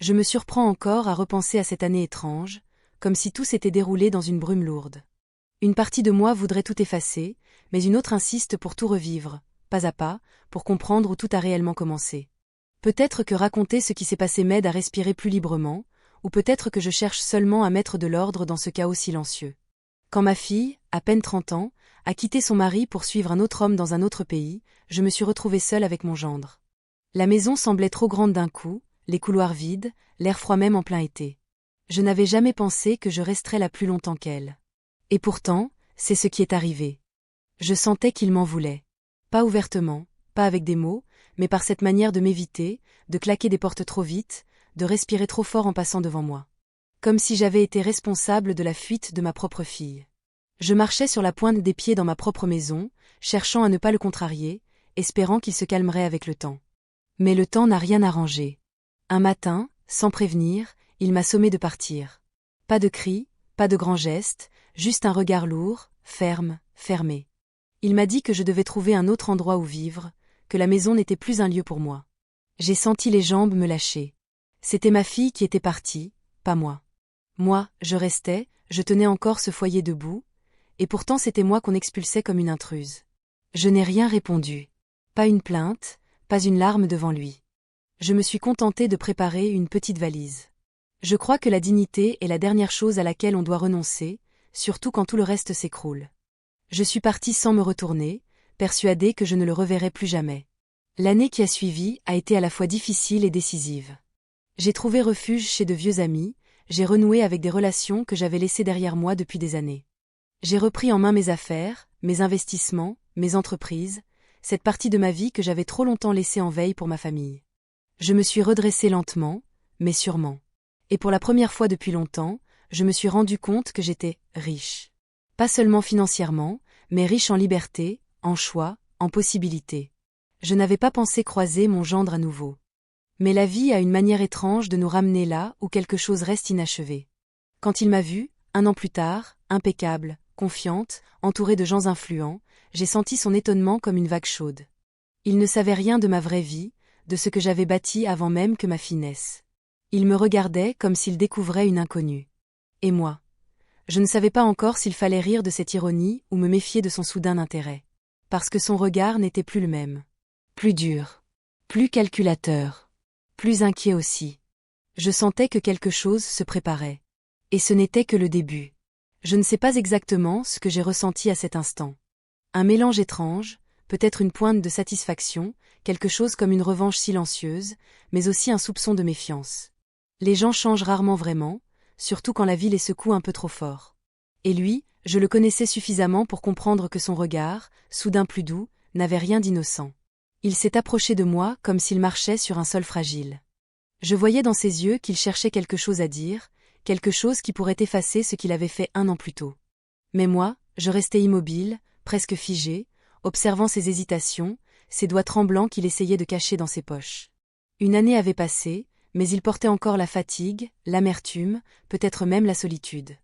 Je me surprends encore à repenser à cette année étrange, comme si tout s'était déroulé dans une brume lourde. Une partie de moi voudrait tout effacer, mais une autre insiste pour tout revivre, pas à pas, pour comprendre où tout a réellement commencé. Peut-être que raconter ce qui s'est passé m'aide à respirer plus librement, ou peut-être que je cherche seulement à mettre de l'ordre dans ce chaos silencieux. Quand ma fille, à peine 30 ans, a quitté son mari pour suivre un autre homme dans un autre pays, je me suis retrouvée seule avec mon gendre. La maison semblait trop grande d'un coup, les couloirs vides, l'air froid même en plein été. Je n'avais jamais pensé que je resterais là plus longtemps qu'elle. Et pourtant, c'est ce qui est arrivé. Je sentais qu'il m'en voulait. Pas ouvertement, pas avec des mots, mais par cette manière de m'éviter, de claquer des portes trop vite, de respirer trop fort en passant devant moi. Comme si j'avais été responsable de la fuite de ma propre fille. Je marchais sur la pointe des pieds dans ma propre maison, cherchant à ne pas le contrarier, espérant qu'il se calmerait avec le temps. Mais le temps n'a rien arrangé. Un matin, sans prévenir, il m'a sommé de partir. Pas de cris, pas de grands gestes, juste un regard lourd, ferme, fermé. Il m'a dit que je devais trouver un autre endroit où vivre, que la maison n'était plus un lieu pour moi. J'ai senti les jambes me lâcher. C'était ma fille qui était partie, pas moi. Moi, je restais, je tenais encore ce foyer debout, et pourtant c'était moi qu'on expulsait comme une intruse. Je n'ai rien répondu. Pas une plainte, pas une larme devant lui. Je me suis contentée de préparer une petite valise. Je crois que la dignité est la dernière chose à laquelle on doit renoncer, surtout quand tout le reste s'écroule. Je suis partie sans me retourner, persuadée que je ne le reverrai plus jamais. L'année qui a suivi a été à la fois difficile et décisive. J'ai trouvé refuge chez de vieux amis, j'ai renoué avec des relations que j'avais laissées derrière moi depuis des années. J'ai repris en main mes affaires, mes investissements, mes entreprises, cette partie de ma vie que j'avais trop longtemps laissée en veille pour ma famille. Je me suis redressée lentement, mais sûrement. Et pour la première fois depuis longtemps, je me suis rendu compte que j'étais riche. Pas seulement financièrement, mais riche en liberté, en choix, en possibilités. Je n'avais pas pensé croiser mon gendre à nouveau. Mais la vie a une manière étrange de nous ramener là où quelque chose reste inachevé. Quand il m'a vue, 1 an plus tard, impeccable, confiante, entourée de gens influents, j'ai senti son étonnement comme une vague chaude. Il ne savait rien de ma vraie vie, de ce que j'avais bâti avant même que ma fille naisse. Il me regardait comme s'il découvrait une inconnue. Et moi? Je ne savais pas encore s'il fallait rire de cette ironie ou me méfier de son soudain intérêt. Parce que son regard n'était plus le même. Plus dur. Plus calculateur. Plus inquiet aussi. Je sentais que quelque chose se préparait. Et ce n'était que le début. Je ne sais pas exactement ce que j'ai ressenti à cet instant. Un mélange étrange, peut-être une pointe de satisfaction, quelque chose comme une revanche silencieuse, mais aussi un soupçon de méfiance. Les gens changent rarement vraiment, surtout quand la vie les secoue un peu trop fort. Et lui, je le connaissais suffisamment pour comprendre que son regard, soudain plus doux, n'avait rien d'innocent. Il s'est approché de moi comme s'il marchait sur un sol fragile. Je voyais dans ses yeux qu'il cherchait quelque chose à dire, quelque chose qui pourrait effacer ce qu'il avait fait 1 an plus tôt. Mais moi, je restais immobile, presque figé, observant ses hésitations, ses doigts tremblants qu'il essayait de cacher dans ses poches. Une année avait passé, mais il portait encore la fatigue, l'amertume, peut-être même la solitude.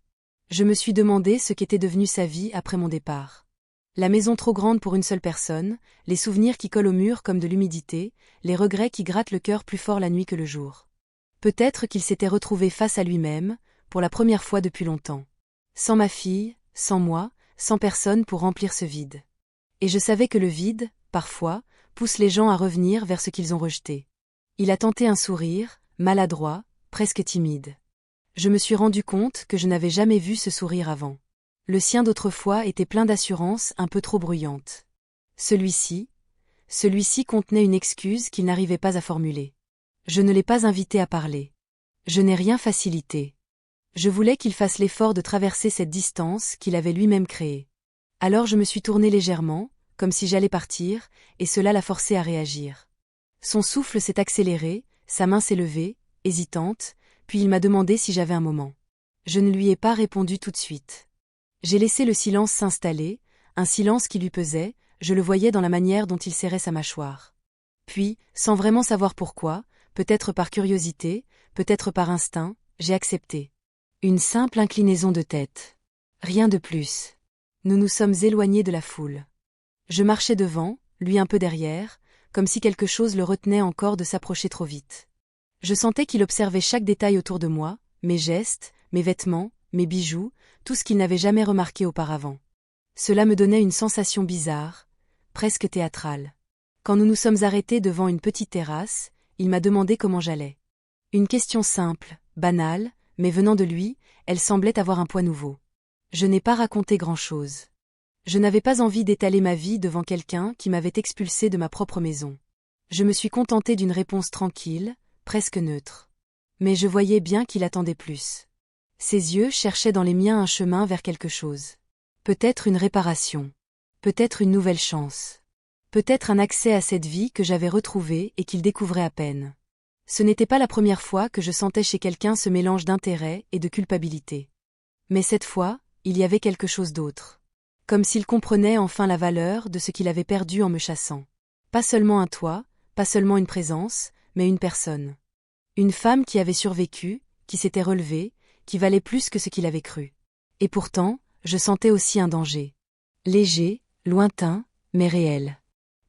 Je me suis demandé ce qu'était devenu sa vie après mon départ. La maison trop grande pour une seule personne, les souvenirs qui collent au mur comme de l'humidité, les regrets qui grattent le cœur plus fort la nuit que le jour. Peut-être qu'il s'était retrouvé face à lui-même, pour la première fois depuis longtemps. Sans ma fille, sans moi, sans personne pour remplir ce vide. Et je savais que le vide, parfois, pousse les gens à revenir vers ce qu'ils ont rejeté. Il a tenté un sourire, maladroit, presque timide. Je me suis rendu compte que je n'avais jamais vu ce sourire avant. Le sien d'autrefois était plein d'assurance un peu trop bruyante. Celui-ci contenait une excuse qu'il n'arrivait pas à formuler. Je ne l'ai pas invité à parler. Je n'ai rien facilité. Je voulais qu'il fasse l'effort de traverser cette distance qu'il avait lui-même créée. Alors je me suis tournée légèrement, comme si j'allais partir, et cela l'a forcé à réagir. Son souffle s'est accéléré, sa main s'est levée, hésitante, puis il m'a demandé si j'avais un moment. Je ne lui ai pas répondu tout de suite. J'ai laissé le silence s'installer, un silence qui lui pesait, je le voyais dans la manière dont il serrait sa mâchoire. Puis, sans vraiment savoir pourquoi, peut-être par curiosité, peut-être par instinct, j'ai accepté. Une simple inclinaison de tête. Rien de plus. Nous nous sommes éloignés de la foule. Je marchais devant, lui un peu derrière, comme si quelque chose le retenait encore de s'approcher trop vite. Je sentais qu'il observait chaque détail autour de moi, mes gestes, mes vêtements, mes bijoux, tout ce qu'il n'avait jamais remarqué auparavant. Cela me donnait une sensation bizarre, presque théâtrale. Quand nous nous sommes arrêtés devant une petite terrasse, il m'a demandé comment j'allais. Une question simple, banale, mais venant de lui, elle semblait avoir un poids nouveau. Je n'ai pas raconté grand-chose. Je n'avais pas envie d'étaler ma vie devant quelqu'un qui m'avait expulsé de ma propre maison. Je me suis contentée d'une réponse tranquille, presque neutre. Mais je voyais bien qu'il attendait plus. Ses yeux cherchaient dans les miens un chemin vers quelque chose. Peut-être une réparation. Peut-être une nouvelle chance. Peut-être un accès à cette vie que j'avais retrouvée et qu'il découvrait à peine. Ce n'était pas la première fois que je sentais chez quelqu'un ce mélange d'intérêt et de culpabilité. Mais cette fois, il y avait quelque chose d'autre. Comme s'il comprenait enfin la valeur de ce qu'il avait perdu en me chassant. Pas seulement un toit, pas seulement une présence, mais une personne. Une femme qui avait survécu, qui s'était relevée, qui valait plus que ce qu'il avait cru. Et pourtant, je sentais aussi un danger. Léger, lointain, mais réel.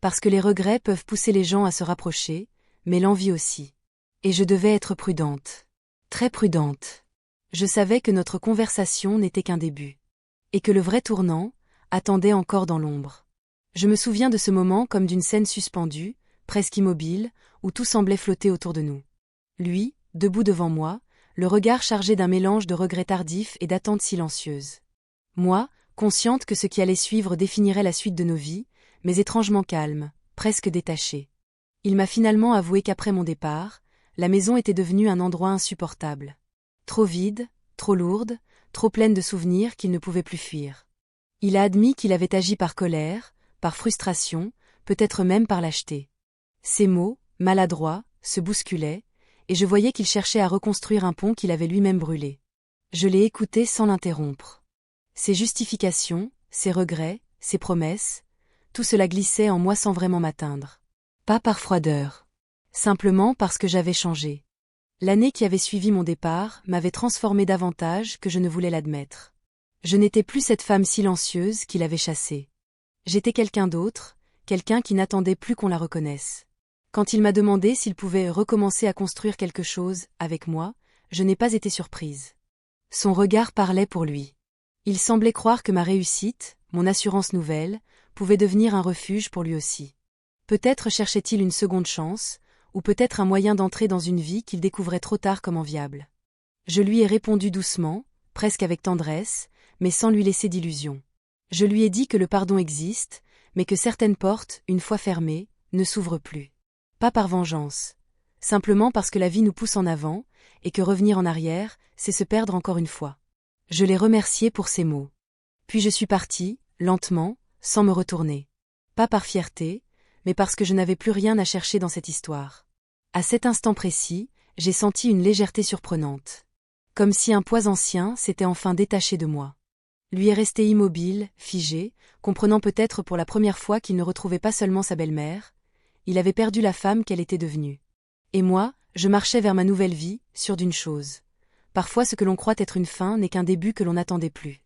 Parce que les regrets peuvent pousser les gens à se rapprocher, mais l'envie aussi. Et je devais être prudente. Très prudente. Je savais que notre conversation n'était qu'un début. Et que le vrai tournant attendait encore dans l'ombre. Je me souviens de ce moment comme d'une scène suspendue, presque immobile, où tout semblait flotter autour de nous. Lui, debout devant moi, le regard chargé d'un mélange de regrets tardifs et d'attentes silencieuses. Moi, consciente que ce qui allait suivre définirait la suite de nos vies, mais étrangement calme, presque détaché. Il m'a finalement avoué qu'après mon départ, la maison était devenue un endroit insupportable. Trop vide, trop lourde, trop pleine de souvenirs qu'il ne pouvait plus fuir. Il a admis qu'il avait agi par colère, par frustration, peut-être même par lâcheté. Ses mots, maladroits, se bousculaient, et je voyais qu'il cherchait à reconstruire un pont qu'il avait lui-même brûlé. Je l'ai écouté sans l'interrompre. Ses justifications, ses regrets, ses promesses, tout cela glissait en moi sans vraiment m'atteindre. Pas par froideur. Simplement parce que j'avais changé. L'année qui avait suivi mon départ m'avait transformé davantage que je ne voulais l'admettre. Je n'étais plus cette femme silencieuse qu'il avait chassée. J'étais quelqu'un d'autre, quelqu'un qui n'attendait plus qu'on la reconnaisse. Quand il m'a demandé s'il pouvait recommencer à construire quelque chose avec moi, je n'ai pas été surprise. Son regard parlait pour lui. Il semblait croire que ma réussite, mon assurance nouvelle, pouvait devenir un refuge pour lui aussi. Peut-être cherchait-il une seconde chance, ou peut-être un moyen d'entrer dans une vie qu'il découvrait trop tard comme enviable. Je lui ai répondu doucement, presque avec tendresse, mais sans lui laisser d'illusion. Je lui ai dit que le pardon existe, mais que certaines portes, une fois fermées, ne s'ouvrent plus. Pas par vengeance. Simplement parce que la vie nous pousse en avant, et que revenir en arrière, c'est se perdre encore une fois. Je l'ai remercié pour ces mots. Puis je suis partie, lentement, sans me retourner. Pas par fierté, mais parce que je n'avais plus rien à chercher dans cette histoire. À cet instant précis, j'ai senti une légèreté surprenante. Comme si un poids ancien s'était enfin détaché de moi. Lui est resté immobile, figé, comprenant peut-être pour la première fois qu'il ne retrouvait pas seulement sa belle-mère, il avait perdu la femme qu'elle était devenue. Et moi, je marchais vers ma nouvelle vie, sûre d'une chose. Parfois ce que l'on croit être une fin n'est qu'un début que l'on n'attendait plus.